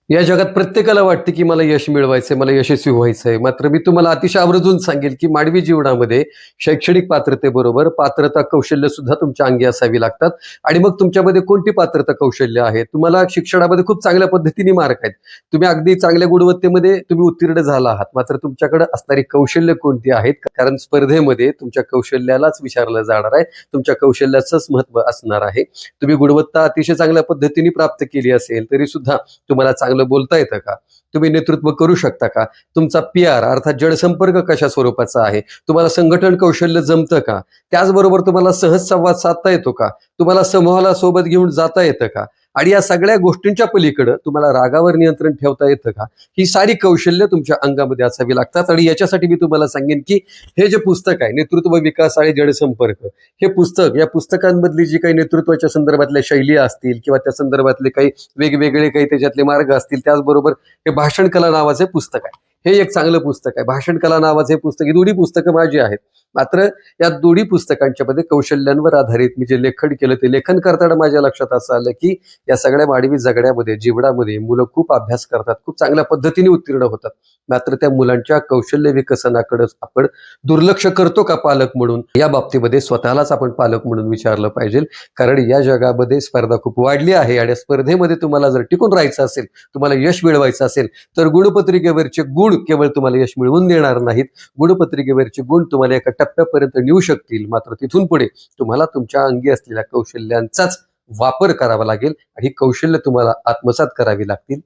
या जगात प्रत्येकाला वाटते, की मला यश मिळवायचंय, मला यशस्वी व्हायचंय. मात्र मी तुम्हाला अतिशय आवर्जून सांगेल, की मानवी जीवनामध्ये शैक्षणिक पात्रतेबरोबर पात्रता कौशल्य सुद्धा तुमच्या अंगी असावी लागतात. आणि मग तुमच्यामध्ये कोणती पात्रता कौशल्य आहे? तुम्हाला शिक्षणामध्ये खूप चांगल्या पद्धतीने मार्क आहेत. तुम्ही अगदी चांगल्या गुणवत्तेमध्ये तुम्ही उत्तीर्ण झाला आहात. मात्र तुमच्याकडे असणारी कौशल्य कोणती आहेत? कारण स्पर्धेमध्ये तुमच्या कौशल्यालाच विचारलं जाणार आहे. तुमच्या कौशल्याचंच महत्त्व असणार आहे. तुम्ही गुणवत्ता अतिशय चांगल्या पद्धतीने प्राप्त केली असेल, तरी सुद्धा तुम्हाला चांगलं बोलता येतं का? तुम्ही नेतृत्व करू शकता का? तुमचा पी-आर अर्थात जनसंपर्क कशा स्वरूपाचा आहे? तुम्हाला संघटन कौशल्य जमतं का? त्याचबरोबर तुम्हाला सहज संवाद साधता येतो का? तुम्हाला समूहाला सोबत घेऊन जाता येतं का? आणि या सगळ्या गोष्टींच्या पलीकडं तुम्हाला रागावर नियंत्रण ठेवता येतं का? ही सारी कौशल्य तुमच्या अंगामध्ये असावी लागतात. आणि याच्यासाठी मी तुम्हाला सांगेन, की हे जे पुस्तक आहे, नेतृत्व विकास आणि जनसंपर्क, हे पुस्तक, या पुस्तकांमधली जी काही नेतृत्वाच्या संदर्भातल्या शैली असतील किंवा त्या संदर्भातले काही वेगवेगळे काही त्याच्यातले मार्ग असतील, त्याचबरोबर हे भाषण कला नावाचे पुस्तक आहे. हे एक चांगलं पुस्तक आहे. भाषण कला नावाचे हे पुस्तक, ही दोन्ही पुस्तकं माझी आहेत. मात्र या दोन्ही पुस्तकांच्या मध्ये कौशल्यांवर आधारित मी जे लेखन केलं, ते लेखन करताना माझ्या लक्षात असं आलं, की या सगळ्या मानवी जगण्यामध्ये, जीवनामध्ये मुलं खूप अभ्यास करतात, खूप चांगल्या पद्धतीने उत्तीर्ण होतात. मात्र त्या मुलांच्या कौशल्य विकसनाकडे आपण दुर्लक्ष करतो का पालक म्हणून? या बाबतीमध्ये स्वतःलाच आपण पालक म्हणून विचारलं पाहिजे. कारण या जगामध्ये स्पर्धा खूप वाढली आहे आणि या स्पर्धेमध्ये तुम्हाला जर टिकून राहायचं असेल, तुम्हाला यश मिळवायचं असेल, तर गुणपत्रिकेवरचे गुण केवळ तुम्हाला यश मिळवून देणार नाहीत. गुणपत्रिकेवरचे गुण तुम्हाला एका टप्प्यापर्यंत नेऊ शकतील. मात्र तिथून पुढे तुम्हाला तुमच्या अंगी असलेल्या कौशल्यांचाच वापर करावा लागेल आणि ही कौशल्य तुम्हाला आत्मसात करावी लागतील.